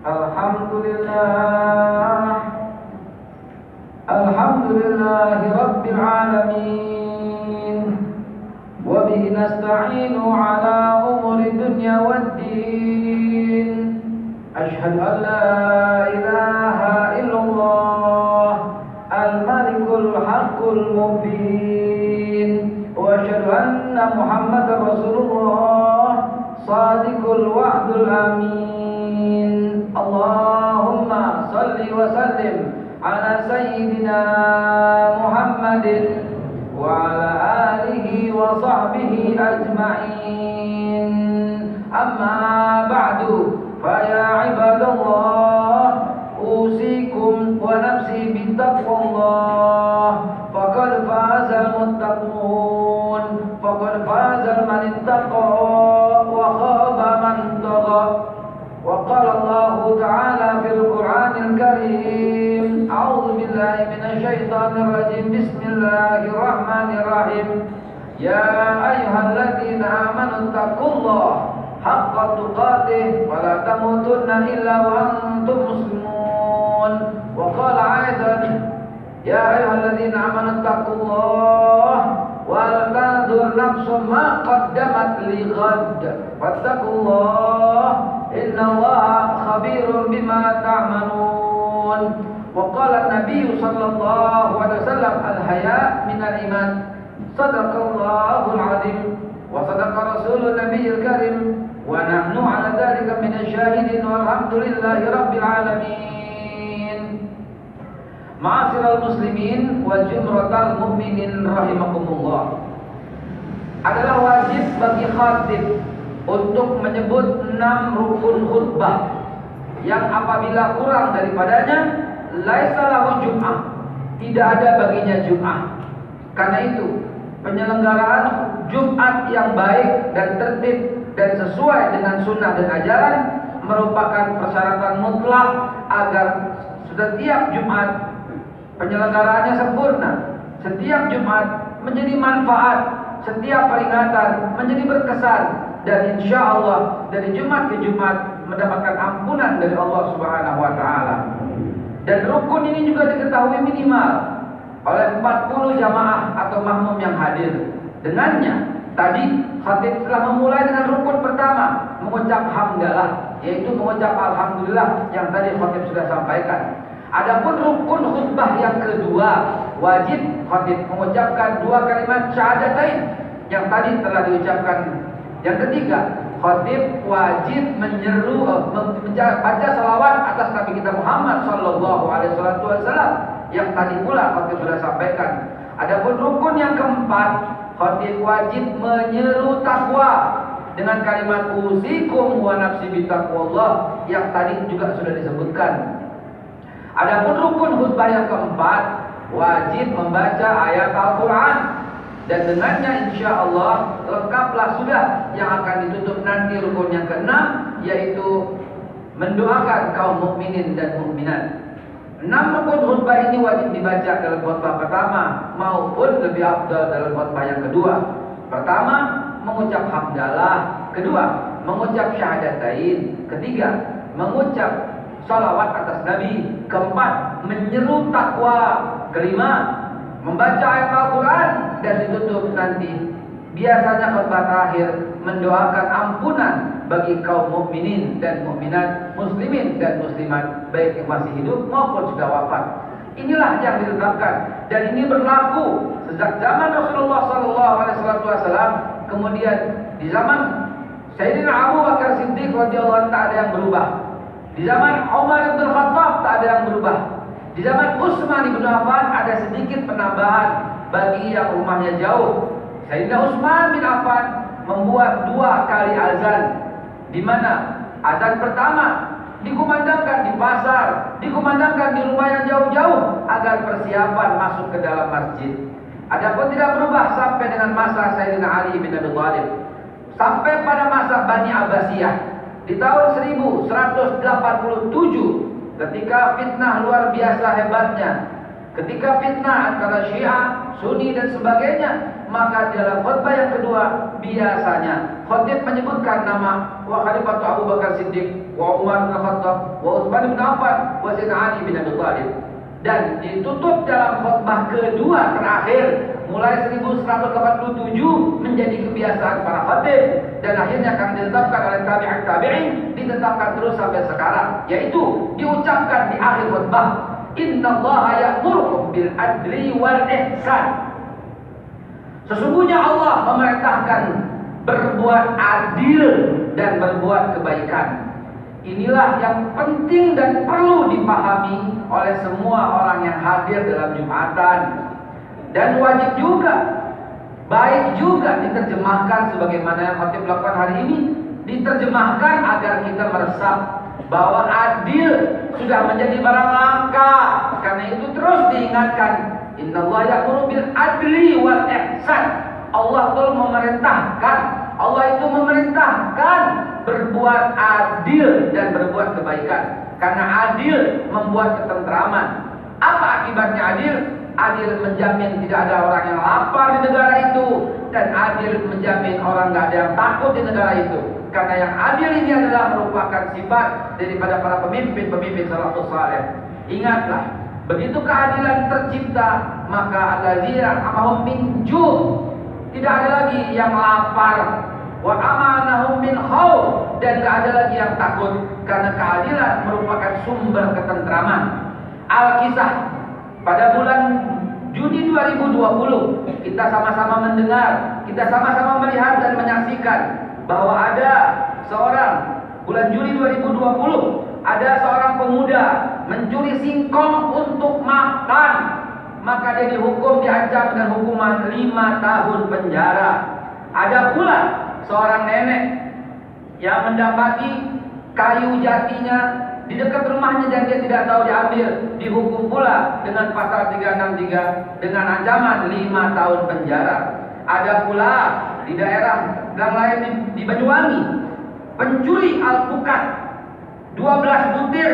Alhamdulillah, Alhamdulillahi Rabbil Alamin. Wa bihi nasta'inu ala umuri dunya waddin. Ashhadu an la ilaha illallah al-malikul haqqul mubin. Wa ashhadu anna Muhammadar Rasulullah sadiqul wa'dul amin. Allahumma salli wa sallim ala sayyidina Muhammadin wa ala alihi wa sahbihi ajma'in. Amma ba'du, fa ya ibadallah, usikum wa nafsi bittaqwallah. Faqad fazal muttaqun, faqad fazal man ittaqa wa khaba man tagha. Wa qala Allah ta'ala fil Qur'anil Karim, a'udzu billahi minasy syaithanir rajim. Bismillahirrahmanirrahim. Ya ayyuhalladzina amanu taqullaha haqqa tuqatih wa la tamutunna illa wa antum muslimun. Wa qala aidan, ya ayyuhalladzina amanu taqullaha wal tanzur nafsum ma qaddamat lighad wattaqullaha innallaha khabirun bima ta'malun. Wa qala an-nabiy sallallahu alaihi wasallam, al-haya minal iman. Sadaqallahul azim wa sadaqa rasulun nabiyil karim wa nahnu ala dzalika minasy syahidin walhamdulillahi rabbil alamin. Ma'asyiral muslimin wal jumratal mu'minin rahimakumullah. Adalah wajib bagi khatib untuk menyebut 6 rukun khutbah yang apabila kurang daripadanya laisa lahu jum'ah, tidak ada baginya jum'ah. Karena itu penyelenggaraan Jumat yang baik dan tertib dan sesuai dengan sunnah dan ajaran merupakan persyaratan mutlak agar setiap Jumat penyelenggaraannya sempurna, setiap Jumat menjadi manfaat, setiap peringatan menjadi berkesan, dan insya Allah dari Jumat ke Jumat mendapatkan ampunan dari Allah Subhanahu wa Ta'ala. Dan rukun ini juga diketahui minimal oleh 40 jamaah atau makmum yang hadir. Dengannya tadi khatib telah memulai dengan rukun pertama, mengucap hamdalah, yaitu mengucap alhamdulillah yang tadi khatib sudah sampaikan. Adapun rukun khutbah yang kedua, wajib khatib mengucapkan 2 kalimat syahadatain yang tadi telah diucapkan. Yang ketiga, khatib wajib baca salawat atas Nabi kita Muhammad sallallahu alaihi wasallam yang tadi pula khatib sudah sampaikan. Adapun rukun yang keempat, khatib wajib menyeru takwa dengan kalimat usikum wa nafsi bittaqwallah yang tadi juga sudah disebutkan. Adapun rukun khutbah yang keempat, wajib membaca ayat Al-Quran. Dan dengannya insya Allah lengkaplah sudah yang akan ditutup nanti rukun yang keenam, yaitu mendoakan kaum mukminin dan mukminat. 6 rukun khutbah ini wajib dibaca dalam khutbah pertama maupun lebih afdal dalam khutbah yang kedua. Pertama, mengucap hamdalah. Kedua, mengucap syahadatain. Ketiga, mengucap salawat atas Nabi. Keempat, menyeru takwa. Kelima, membaca ayat Al-Quran. Dan ditutup nanti biasanya khutbah terakhir mendoakan ampunan bagi kaum mukminin dan mukminat, muslimin dan muslimat, baik yang masih hidup maupun sudah wafat. Inilah yang ditetapkan dan ini berlaku sejak zaman Rasulullah SAW. Kemudian di zaman Sayyidina Abu Bakar Siddiq radhiyallahu anhu tak ada yang berubah. Di zaman Umar bin Khattab tak ada yang berubah. Di zaman Utsman bin Affan ada sedikit penambahan bagi yang rumahnya jauh. Sayyidina Utsman bin Affan membuat 2 kali azan, di mana azan pertama dikumandangkan di pasar, dikumandangkan di rumah yang jauh-jauh agar persiapan masuk ke dalam masjid. Adapun tidak berubah sampai dengan masa Sayyidina Ali bin Abi Thalib, sampai pada masa Bani Abbasiyah di tahun 1187 ketika fitnah luar biasa hebatnya, ketika fitnah antara Syiah, Sunni dan sebagainya maka dalam khutbah yang kedua biasanya khatib menyebutkan nama wa Khalifatu Abu Bakar Siddiq, wa Umar bin Khattab, wa Utsman bin Affan, wa Sayyidina Ali bin Abi Thalib. Dan ditutup dalam khutbah kedua terakhir mulai 1187 menjadi kebiasaan para khatib dan akhirnya akan ditetapkan oleh tabi'in, ditetapkan terus sampai sekarang, yaitu diucapkan di akhir khutbah, innallaha ya'murukum bil adli wal ihsan. Sesungguhnya Allah memerintahkan berbuat adil dan berbuat kebaikan. Inilah yang penting dan perlu dipahami oleh semua orang yang hadir dalam Jumatan. Dan wajib juga, baik juga diterjemahkan sebagaimana yang khatib lakukan hari ini, diterjemahkan agar kita meresap bahwa adil sudah menjadi barang langka. Karena itu terus diingatkan, innallaha ya'muru bil adli wal ihsan. Allah itu memerintahkan berbuat adil dan berbuat kebaikan. Karena adil membuat ketentraman. Apa akibatnya adil? Adil menjamin tidak ada orang yang lapar di negara itu, dan adil menjamin orang nggak ada yang takut di negara itu. Karena yang adil ini adalah merupakan sifat daripada para pemimpin salafus saleh. Ingatlah, begitu keadilan tercipta, maka allazina amahum min ju', tidak ada lagi yang lapar, wa amanahum min khauf, dan tidak ada lagi yang takut, karena keadilan merupakan sumber ketentraman. Al-Kisah pada bulan Juni 2020 kita sama-sama mendengar, kita sama-sama melihat dan menyaksikan bahwa ada seorang, bulan Juli 2020 ada seorang pemuda mencuri singkong untuk makan, maka dia dihukum, diancam dengan hukuman 5 tahun penjara. Ada pula seorang nenek yang mendapati kayu jatinya di dekat rumahnya dan dia tidak tahu diambil, dihukum pula dengan pasal 363 dengan ancaman 5 tahun penjara. Ada pula di daerah yang lain di Banyuwangi, pencuri alpukat 12 butir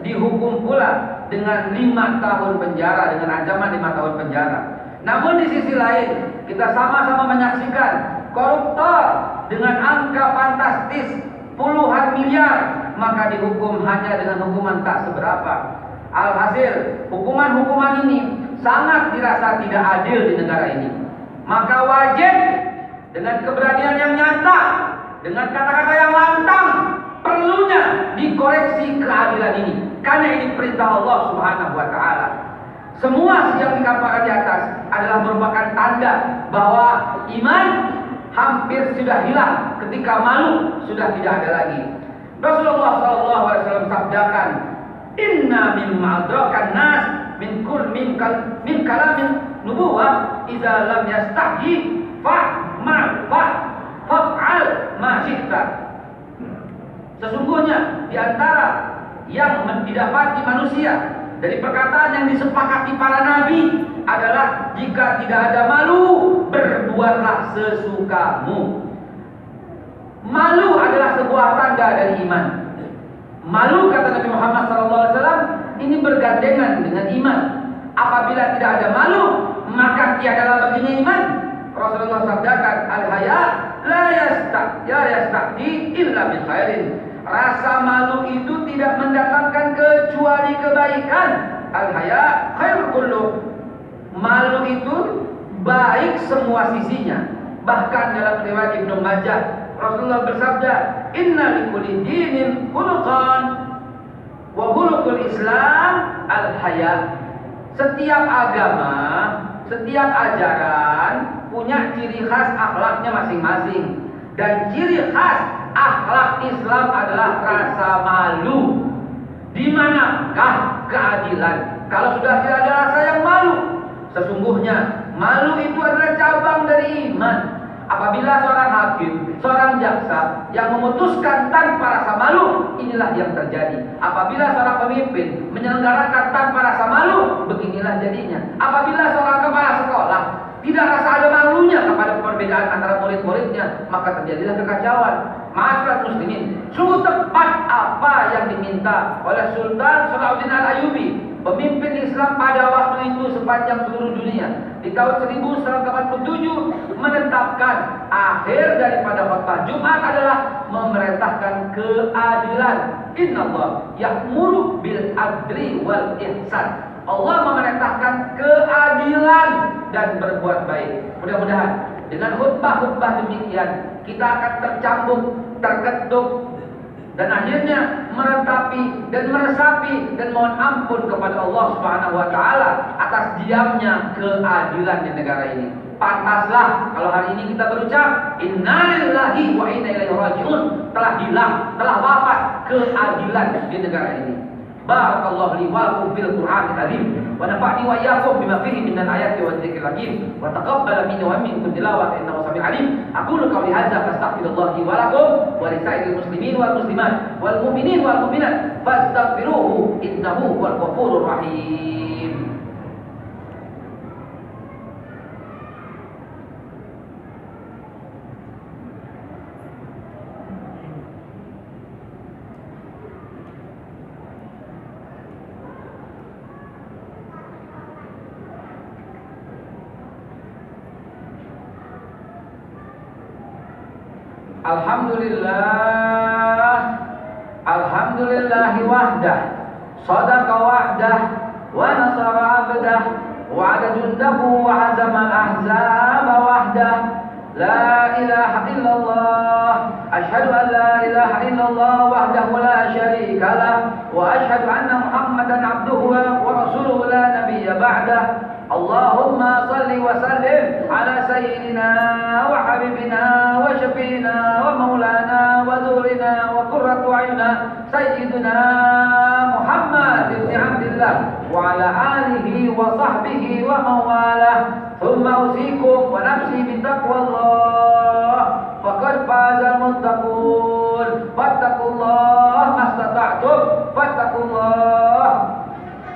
dihukum pula dengan 5 tahun penjara, dengan ancaman 5 tahun penjara. Namun di sisi lain kita sama-sama menyaksikan koruptor dengan angka fantastis puluhan miliar, maka dihukum hanya dengan hukuman tak seberapa. Alhasil, hukuman-hukuman ini sangat dirasa tidak adil di negara ini. Maka wajib dengan keberanian yang nyata, dengan kata-kata yang lantang, perlunya dikoreksi keadilan ini. Karena ini perintah Allah Subhanahu wa taala. Semua yang dikatakan di atas adalah merupakan tanda bahwa iman hampir sudah hilang ketika malu sudah tidak ada lagi. Rasulullah SAW sabdakan, inna mimma adrakan nas min kalamin nubuwah idza lam yastahyi fa'al ma syi'ta. Sesungguhnya di antara yang didapati manusia dari perkataan yang disepakati para nabi adalah jika tidak ada malu, berbuatlah sesukamu. Malu adalah sebuah tanda dari iman. Malu, kata Nabi Muhammad SAW, ini bergandengan dengan iman. Apabila tidak ada malu, maka tiadalah baginya iman. Rasulullah sabdakan, al-haya la yastaqdi illa bil khairin. Rasa malu itu tidak mendatangkan kecuali kebaikan. Al-haya khairul kullu. Malu itu baik semua sisinya. Bahkan dalam riwayat Ibnu Majah, Rasulullah bersabda, inna likulli dinin khuluqan wa khuluqul Islam al-haya. Setiap agama, setiap ajaran punya ciri khas akhlaknya masing-masing. Dan ciri khas akhlak Islam adalah rasa malu. Di manakah keadilan kalau sudah tidak ada rasa yang malu? Sesungguhnya malu itu adalah cabang dari iman. Apabila seorang hakim, seorang jaksa yang memutuskan tanpa rasa malu, inilah yang terjadi. Apabila seorang pemimpin menyelenggarakan tanpa rasa malu, beginilah jadinya. Apabila seorang kepala sekolah tidak rasa ada malunya kepada perbedaan antara murid-muridnya, maka terjadilah kekacauan. Masyarakat muslimin, sungguh tepat apa yang diminta oleh Sultan Salahuddin Al-Ayyubi pemimpin Islam pada waktu itu sepanjang seluruh dunia di tahun 1187 menetapkan akhir daripada khutbah Jumat adalah memerintahkan keadilan. Innallah ya'muru bil adli wal ihsan. Allah memerintahkan keadilan dan berbuat baik. Mudah-mudahan dengan khutbah-khutbah demikian kita akan tercambuk, terketuk, dan akhirnya meratapi dan meresapi dan mohon ampun kepada Allah Subhanahu wa taala atas diamnya keadilan di negara ini. Pantaslah kalau hari ini kita berucap innalillahi wa inna ilaihi raji'un, telah hilang, telah wafat keadilan di negara ini. Barakallahu li wa lakum fil Qur'anil Karim wa nafa'ni wa iyyakum bima fihi minal ayati wa dzikril hakim wa taqabbal minni wa minkum tilawatan innahu samiul alim. Aqulu qawli hadza fastaghfirullah li wa lakum wa li sa'iril muslimin wal muslimat wal mu'minin wal mu'minat fastaghfiruhu innahu huwal ghafurur rahim. Alhamdulillahi wahdah, sadaqa wa'dah, wa nasara abdah, wa'ada jundahu wa hazama al-ahzaba wahdah. La ilaha illallah, ashhadu an la ilaha illallah wahdahu la syarika lah, wa ashhadu anna Muhammadan abduhu wa rasuluhu la nabiyya ba'dah. Allahumma salli wa sallim ala sayyidina wa habibina wa syafiina wa maulana wa zurina wa qurratu a'yunina sayyidina Muhammad ibn Abdillah wa ala alihi wa sahbihi wa mawalah. Thumma usikum wa nafsi bitaqwallah faqad fazal muttaqun fattaqullaha mastata'tum fattaqullaha.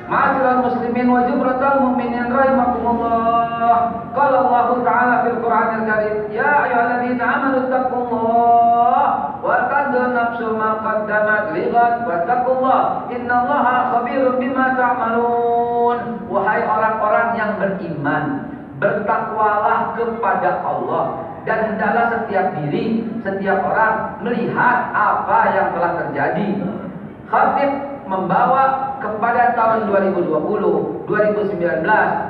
Ma'asyiral muslimin wa jubratal mu'minin rahimakumullah. Qala Allah Ta'ala fil Qur'anil Karim, ya ayyuhalladzina amanu taqullaha wa qaddu nafsu ma qaddamat lighad wattaqullah innallaha khabirun bima ta'malun. Wahai orang-orang yang beriman, bertakwalah kepada Allah dan hendaklah setiap diri, setiap orang melihat apa yang telah terjadi. Khatib membawa kepada tahun 2020, 2019,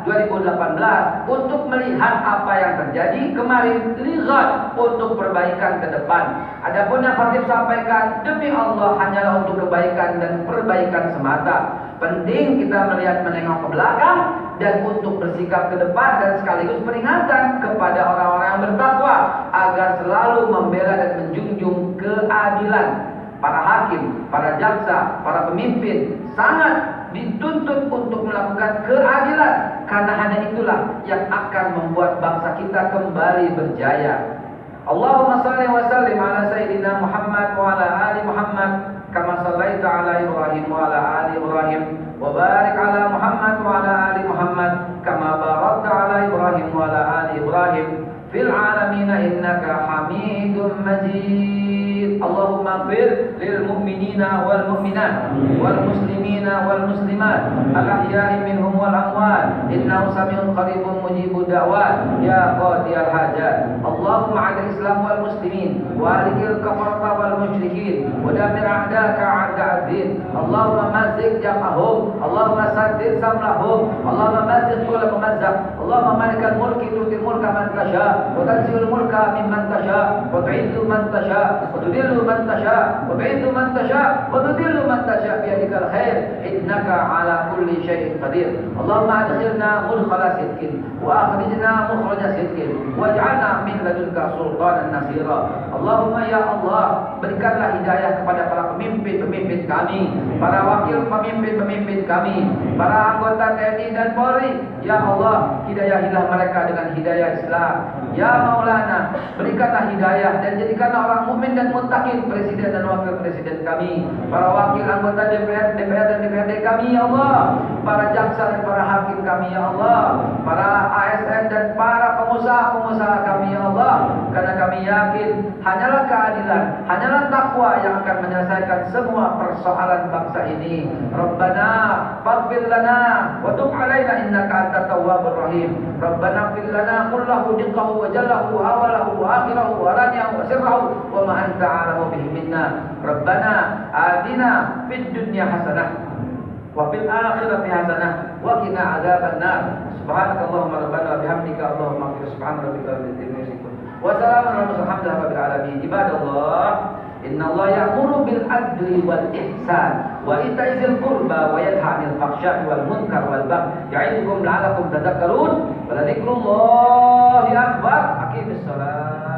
2018 untuk melihat apa yang terjadi kemarin, lihat untuk perbaikan ke depan. Adapun yang khatib sampaikan demi Allah hanyalah untuk kebaikan dan perbaikan semata. Penting kita melihat menengok ke belakang dan untuk bersikap ke depan dan sekaligus peringatan kepada orang-orang yang bertakwa agar selalu membela dan menjunjung keadilan. Para hakim, para jaksa, para pemimpin sangat dituntut untuk melakukan keadilan, karena hanya itulah yang akan membuat bangsa kita kembali berjaya. Allahumma salli wa sallim ala sayyidina Muhammad wa ala ali Muhammad kama sallaita ala Ibrahim wa ala ali Ibrahim wa barik ala Muhammad wa ala ali Muhammad kama barakta ala Ibrahim wa ala ali Ibrahim fil alamin innaka Hamidum Majid. Allahumma ighfir lil mu'minina wal mu'minat wal muslimina wal muslimat al ahya'i minhum wal amwat innahu samiun qaribun mujibud da'wat ya qadiyal hajat. Allahumma 'ala islam wal muslimin wa alikil kafarta wal musyrikin wa damir a'daka 'adad-din. Allahumma mazzik jam'ahum, Allahumma saddid samlahum, Allahumma mazzik kull mumazzaq. Allahumma malikal mulki tu'til mulka man tasha wa tanzi'ul mulka mimman tasha wa tu'izzu man tasha wa tudillu man tasha wa tu'izzu man tasha wa tudillu man tasha bi yadikal khair innaka ala kulli syai'in qadir. Allahumma adkhilna mudkhala sidqin wa akhrijna mukhraja sidqin waj'alna min ladunka sultanan nasira. Allahumma ya Allah, berikanlah hidayah kepada para pemimpin-pemimpin kami, para wakil pemimpin-pemimpin kami, para anggota TNI dan Polri. Ya Allah, hidayahilah mereka dengan hidayah Islam. Ya Maulana, berikanlah hidayah dan jadikanlah orang mukmin dan muttaqin presiden dan wakil presiden kami, para wakil anggota DPR dan DPRD kami ya Allah, para jaksa dan para hakim kami ya Allah, para ASN dan para pengusaha-pengusaha kami ya Allah. Allah, karena kami yakin hanyalah keadilan, hanyalah takwa yang akan menyelesaikan semua persoalan bangsa ini. Rabbana faghfir lana wa tub 'alaina innaka antat tawwabur rahim. Rabbana ighfir lana kullahu diqqahu wa jallahu hawalahu wa akhirahu wa raniyahu wa sirrahu wa ma anta 'alamu bihi minna. Rabbana atina fid dunya hasanah wa fil akhirati hasanah wa qina adzabannar. Subhanakallahumma rabbana wa bihamdika Allahumma ighfir subhana rabbika rabbil izzati wa salamun ala mursalin walhamdulillahi rabbil alamin. Ibadallah, innallaha ya'muru bil adli wal ihsan wa ita'i dzil qurba wa yanha 'anil fahsya'i wal munkar wal baghi ya'idukum la'allakum tadhakkarun. Wa la dzikrullahi akbar. Aqimis shalah.